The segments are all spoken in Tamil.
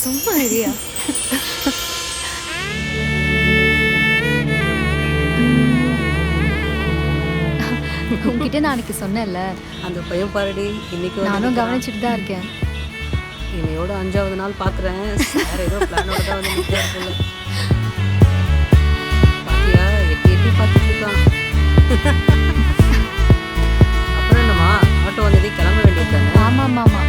சும்மா இருயா. உங்ககிட்ட நான் அன்னைக்கு சொன்னேன்ல, அந்த பையன் பாருடி இன்னைக்கு நானும் கவனிச்சுட்டு தான் இருக்கேன். இன்னையோட 5வது நாள் பார்க்குறேன். வேற ஏதோ பிளானோட தான் வந்து நிற்கிறார் போல. பாத்தியா எட்டி எட்டி பார்த்துட்டு இருக்கான். அப்புறம் என்னம்மா ஆட்டோ வந்ததே கிளம்ப வேண்டியது தானே? ஆமா ஆமா ஆமா.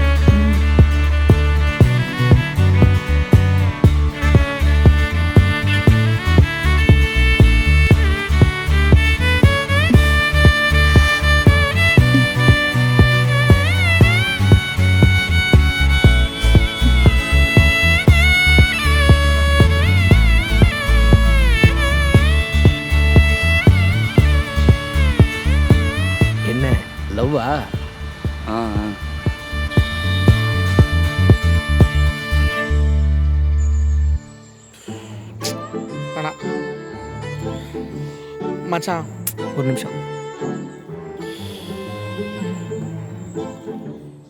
என்ன லவ்வா? ஆ வேணாம் மச்சான், ஒரு நிமிஷம்.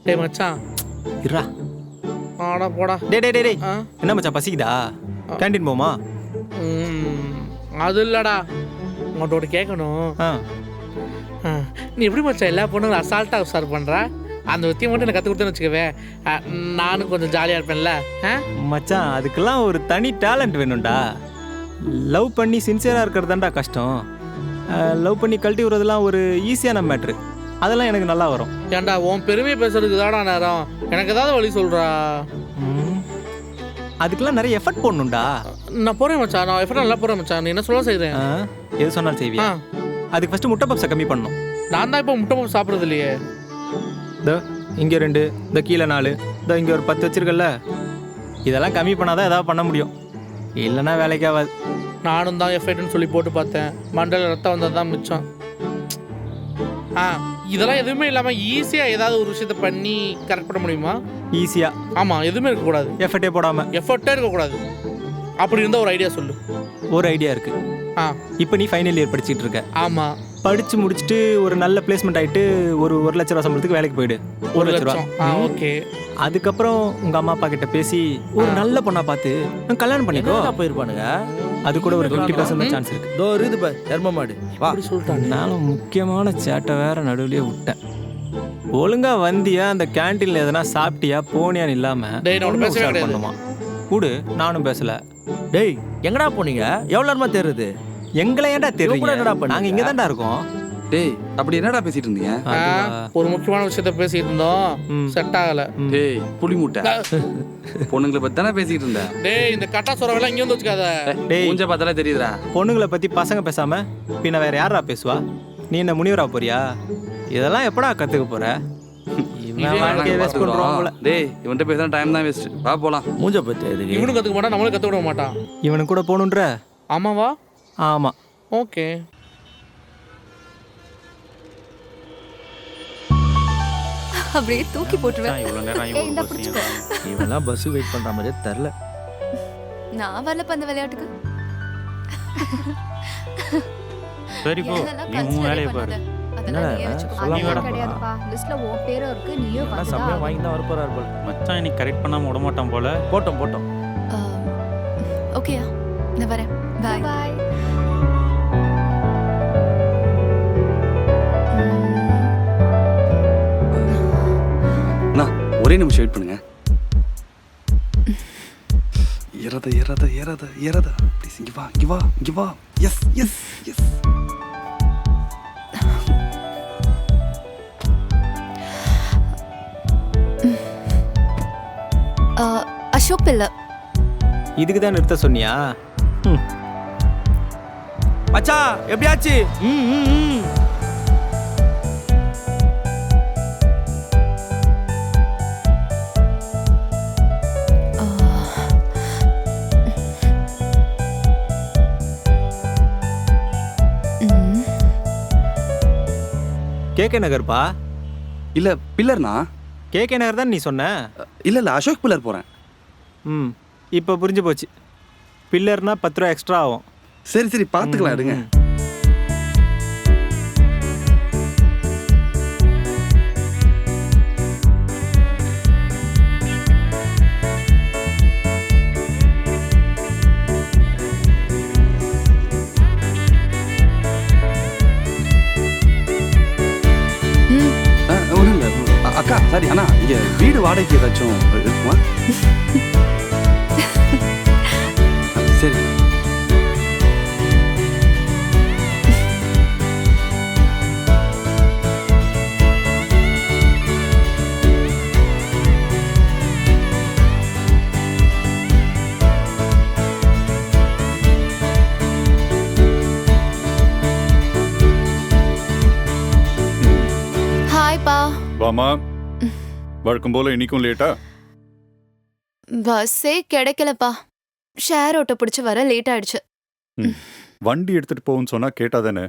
டேய் மச்சான், இருடா. ஆடா போடா. டேய் டேய் டேய் டேய். ஆ என்ன மச்சான் பசிக்குதா? கேண்டீன் போமா? அது இல்லடா, உங்கள்கிட்ட கேட்கணும். ஆ நீ எப்படி மச்சான் எல்லா பொண்ணும் அசால்ட்டாக உசார் பண்ணுற? அந்த வித்தியை மட்டும் எனக்கு கற்றுக் கொடுத்தேன்னு வச்சுக்கவே, நானும் கொஞ்சம் ஜாலியாக இருப்பேன்ல. மச்சான் அதுக்கெல்லாம் ஒரு தனி டேலண்ட் வேணும்டா. லவ் பண்ணி சின்சியராக இருக்கிறது தான்டா கஷ்டம். லவ் பண்ணி கழட்டி விடுறதுலாம் ஒரு ஈஸியான மேட்ரு. அதெல்லாம் எனக்கு நல்லா வரும். ஏன்டா உன் பெருமையை பேசுறதுக்கு தாடா நேரம். எனக்கு ஏதாவது வழி சொல்கிறா. அதுக்கெல்லாம் நிறைய எஃபர்ட் போடணும்டா. நான் போகிறேன் மச்சான், நான் எஃபர்ட் நல்லா போகிறேன் மச்சான். நீ என்ன சொல்ல செய்கிறேன்? எது சொன்னாலும் செய்வியா? அதுக்கு ஃபஸ்ட்டு முட்டை பப்ஸை கம்மி பண்ணணும். நான் தான் இப்போ முட்டை பப்ஸ் சாப்பிட்றது இல்லையே. இதோ இங்கே 2, இந்த கீழே 4, இதோ இங்கே ஒரு 10 வச்சிருக்கல. இதெல்லாம் கம்மி பண்ணாதான் ஏதாவது பண்ண முடியும், இல்லைன்னா வேலைக்கு ஆகாது. நானும் தான் எஃபர்ட்னு சொல்லி போட்டு பார்த்தேன். மண்டல ரத்தம் வந்தது தான் மிச்சம். இதெல்லாம் எதுவுமே இல்லாமல் ஈஸியாக ஏதாவது ஒரு விஷயத்த பண்ணி கரெக்ட் பண்ண முடியுமா? ஈஸியாக. ஆமாம், எதுவுமே இருக்கக்கூடாது. எஃபர்ட்டே போடாமல். எஃபர்ட்டே இருக்கக்கூடாது. அப்படி இருந்தால் ஒரு ஐடியா சொல்லு. ஒரு ஐடியா இருக்குது. இப்போ நீ ஃபைனல் இயர் படிச்சுட்டு இருக்க. ஆமாம். படித்து முடிச்சுட்டு ஒரு நல்ல பிளேஸ்மெண்ட் ஆகிட்டு ஒரு 1 லட்ச ரூபா சம்பளத்துக்கு வேலைக்கு போயிடு. 1 லட்ச ரூபா. ஓகே. அதுக்கப்புறம் உங்கள் அம்மா அப்பா கிட்ட பேசி ஒரு நல்ல பொண்ணா பார்த்து கல்யாணம் பண்ணிக்கோ. போயிருப்பானுங்க. அது கூட ஒரு 50% சான்ஸ் இருக்கு. தோ இருக்குது பாரு தர்ம மாடு. வா அப்படி சொல்லிட்டாங்க. நானும் முக்கியமான சேட்டை வேற நடுவுலயே விட்டேன். ஒழுங்கா வந்தியா, அந்த கேன்டீன்ல எதனா சாப்பிட்டியா போனியான்னு இல்லாம பண்ணுமா கூடு. நானும் பேசல. டேய் எங்கடா போனீங்க? எவ்வளோ நேரமா தேடுறது? எங்களை ஏன்டா தெரியும்? என்னடா பண்ண? நாங்க இங்க தான்டா இருக்கோம். டேய் அப்படி என்னடா பேசிட்டு இருந்தீங்க? ஒரு முக்கியமான விஷயத்த பேசிட்டு இருந்தோம், செட் ஆகல. டேய் புளி மூட்டை, பொண்ணுங்களை பத்தி தானே பேசிட்டு இருந்த. டேய் இந்த கட்டா சொரவெல்லாம் இங்க வந்து வச்சுக்காத. டேய் மூஞ்ச பார்த்தாலே தெரியுதுடா. பொண்ணுங்களை பத்தி பசங்க பேசாம பின்ன வேற யாரா பேசுவா? நீ என்ன முனிவரா போறியா? இதெல்லாம் எப்படா கத்துக்க போற? டேய் இவன்ட்ட பேசுற டைம் தான் வேஸ்ட். வா போலாம். மூஞ்ச பத்தி எதுக்கு? இவனும் கத்துக்க மாட்டான், நம்மளும் கத்துக்க விட மாட்டான். இவனுக்கு கூட போகணுன்ற? ஆமாவா? ஆமா. ஓகே. அப்படியே தூக்கி போட்டுருவேன். இவெல்லாம் பஸ் வெயிட் பண்ற மாதிரியே தெரியல. நான் வரல அந்த விளையாட்டுக்கு. சரி போ, நீ உன் வேலையை பாரு. கிடையாதுப்பா, லிஸ்ட்ல உன் பேரும் இருக்கு, நீயும் சமயம் வாங்கி தான் வரப்போறாரு போல. மச்சான் இன்னைக்கு கரெக்ட் பண்ணாம விட மாட்டான் போல. போட்டோம். ஓகேயா, நான் வரேன். பாய் பாய். ஒரே நிமிஷம் வெயிட் பண்ணுங்க. ஏறாத ப்ளீஸ். இங்க வா. எஸ். அசோக் பிள்ளை. இதுக்கு தான் நிறுத்த சொன்னியா? மச்சா எப்படியாச்சு? கேகே நகர்ப்பா. இல்ல பில்லர்னா? கேகே நகர் தான் நீ சொன்ன. இல்ல அசோக் பில்லர் போறேன். இப்போ புரிஞ்சு போச்சு. பில்லர்னா 10 ரூபா எக்ஸ்ட்ரா ஆகும். சரி பார்த்துக்கலாம், எடுங்க. சரி அண்ணா இங்க வீடு வாடகைக்கு ஏதாச்சும் இருக்குமா? சரி. ஹாய்ப்பா. வாமா, வழக்கம் போல இன்னைக்கும் லேட்டா? பஸ்ஸே கிடைக்கலப்பா. ஷேர் ஆட்டோ பிடிச்சு வர லேட் ஆயிடுச்சு. வண்டி எடுத்துட்டு போகுன்னு சொன்னா கேட்டாதானே?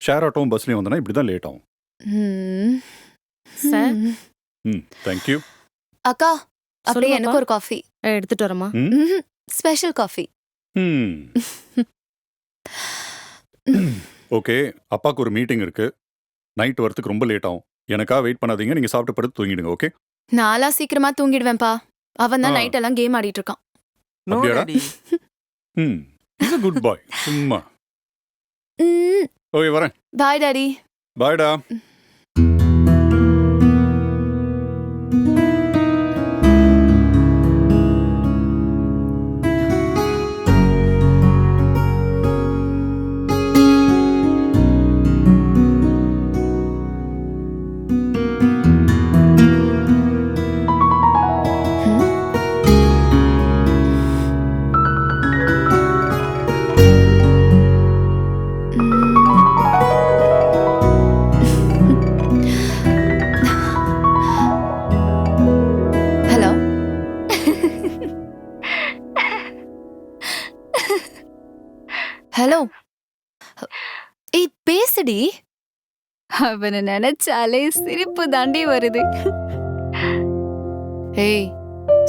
ஷேர் ஆட்டோவும் பஸ்லயும் வந்தனா இப்படிதான் லேட் ஆகும். ம். சார். தேங்க்யூ. அக்கா, அப்படியே சொல்லுங்கப்பா. எனக்கு ஒரு காஃபி. எடுத்துட்டு வரமா? Special coffee. ஓகே, அப்பாவுக்கு ஒரு மீட்டிங் இருக்கு. நைட் வரதுக்கு ரொம்ப லேட் ஆகும். எனக்கா வெயிட் பண்ணாதீங்க. நீங்க சாப்பிட்டு படுத்து தூங்கிடுங்க. ஓகே? நாளா சீக்கிரமா தூங்கிடுவேன்ப்பா. அவன் தான் ஆ. நைட் எல்லாம் கேம் ஆடிட்டு இருக்கான். நோ அப்படியாடா? Daddy. Is a good boy. சும்மா. ம். ஓகே, வரேன். Bye daddy. பாய்டா. ஹலோ. ஹலோ. ஏய் பேசுடி. அவனை நினைச்சாலே சிரிப்பு தாண்டி வருது. ஏய்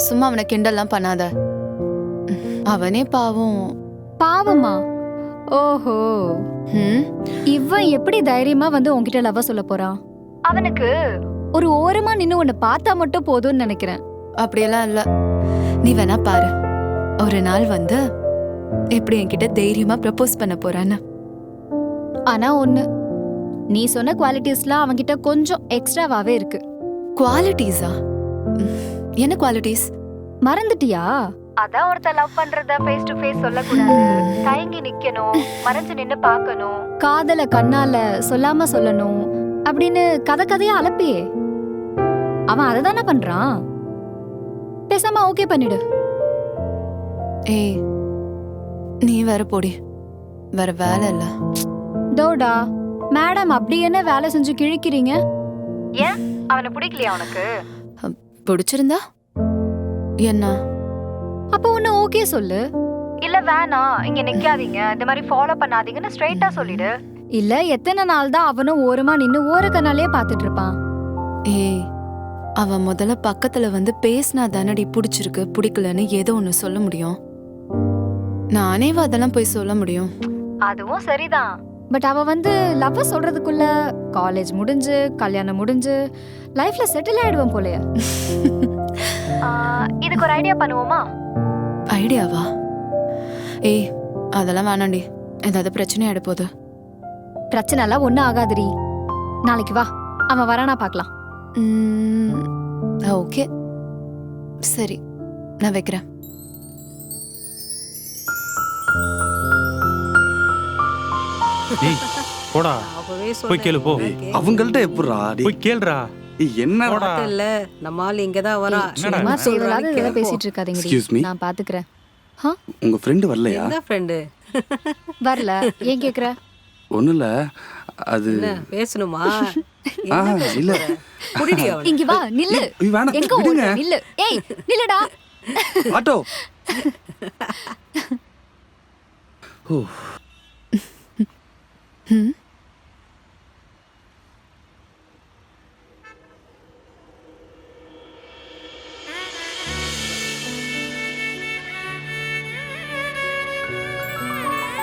சும்மா அவனை கிண்டல்லாம் பண்ணாத. அவனே பாவம். பாவமா? ஓஹோ, ம். இவன் எப்படி தைரியமா வந்து உன்கிட்ட லவ் சொல்ல போறான்? அவனுக்கு ஒரு ஓரமா நின்னு உன்னை பார்த்தா மட்டும் போதும்னு நினைக்கிறேன். அப்படியெல்லாம் இல்ல. நீ வேணா பாரு. ஒரு நாள் வந்து எப்படி என்கிட்ட தைரியமா ப்ரப்போஸ் பண்ண போறான்னு. ஆனா ஒண்ணு, நீ சொன்ன குவாலிட்டிஸ்லாம் அவன்கிட்ட கொஞ்சம் எக்ஸ்ட்ராவாவே இருக்கு. குவாலிட்டிஸா? என்ன குவாலிட்டிஸ்? மறந்துட்டியா? அதான் ஒருத்த லவ் பண்றத ஃபேஸ் டு ஃபேஸ் சொல்லக்கூடாது, தயங்கி நிக்கணும், மறைஞ்சு நின்னு பார்க்கணும், காதல கண்ணால சொல்லாம சொல்லணும் அப்படின்னு கதையா அலப்பியே. அவன் அதை தானே பண்றான். பேசாம ஓகே பண்ணிடு. ஏய் நீ வேற போடி. வேற வேலை இல்ல. தோடா மேடம், அப்படி என்ன வேலை செஞ்சு கிழிக்கிறீங்க? ஏன் அவனை பிடிக்கலையா உனக்கு? பிடிச்சிருந்தா என்ன? அப்ப ஒன்னு ஓகே சொல்லு. இல்ல வேணாம், இங்க நிக்காதீங்க, இந்த மாதிரி ஃபாலோ பண்ணாதீங்கன்னு ஸ்ட்ரைட்டா சொல்லிடு. இல்ல எத்தனை நாள் தான் அவனும் ஓரமா நின்னு ஓரக்கனாலே பாத்துட்டு இருப்பான். ஏய் அவன் முதல்ல பக்கத்துல வந்து பேசினா தானடி பிடிச்சிருக்கு பிடிக்கலன்னு ஏதோ ஒண்ணு சொல்ல முடியும். நானே அதெல்லாம் போய் சொல்ல முடியும். அதுவும் சரிதான். பட் அவ வந்து லவ் சொல்றதுக்குள்ள காலேஜ் முடிஞ்சு கல்யாணம் முடிஞ்சு லைஃப்ல செட்டில் ஆயிடுவோம் போலயே. இதுக்கு ஒரு ஐடியா பண்ணுவோமா? ஐடியாவா? ஏய் அதெல்லாம் வேணாண்டி. ஏதாவது பிரச்சனை ஆயிட போகுது. பிரச்சனை எல்லாம் ஒன்னும் ஆகாதுடி. நாளைக்கு வா, அவன் வரானா பார்க்கலாம். ஓகே சரி, நான் வைக்கிறேன். ஏய் போடா, அப்பவே போய் கேளு போ. அவங்கள்ட்ட எப்படிரா? போய் கேளுடா. என்ன போடா. இல்ல நம்ம ஆள் இங்கதான் வரா. என்னடா சும்மா இது? தேவையில்லாத இதெல்லாம் பேசிட்டு இருக்காதீங்க. Excuse me? நான் பாத்துக்கிறேன். உங்க ஃப்ரெண்டு வரலையா? எந்த ஃப்ரெண்டு? வரல. ஏன் கேக்குற? ஒண்ணும் இல்ல, அது என்ன பேசணுமா? ஆ, இல்ல. குடிடி அவனை. இங்க வா, நில்லு. ஐயோ, வேணாம், எங்க விடுங்க. ஓடுற? நில்லு. ஏய் நில்லுடா. ஆட்டோ. ஓ ம்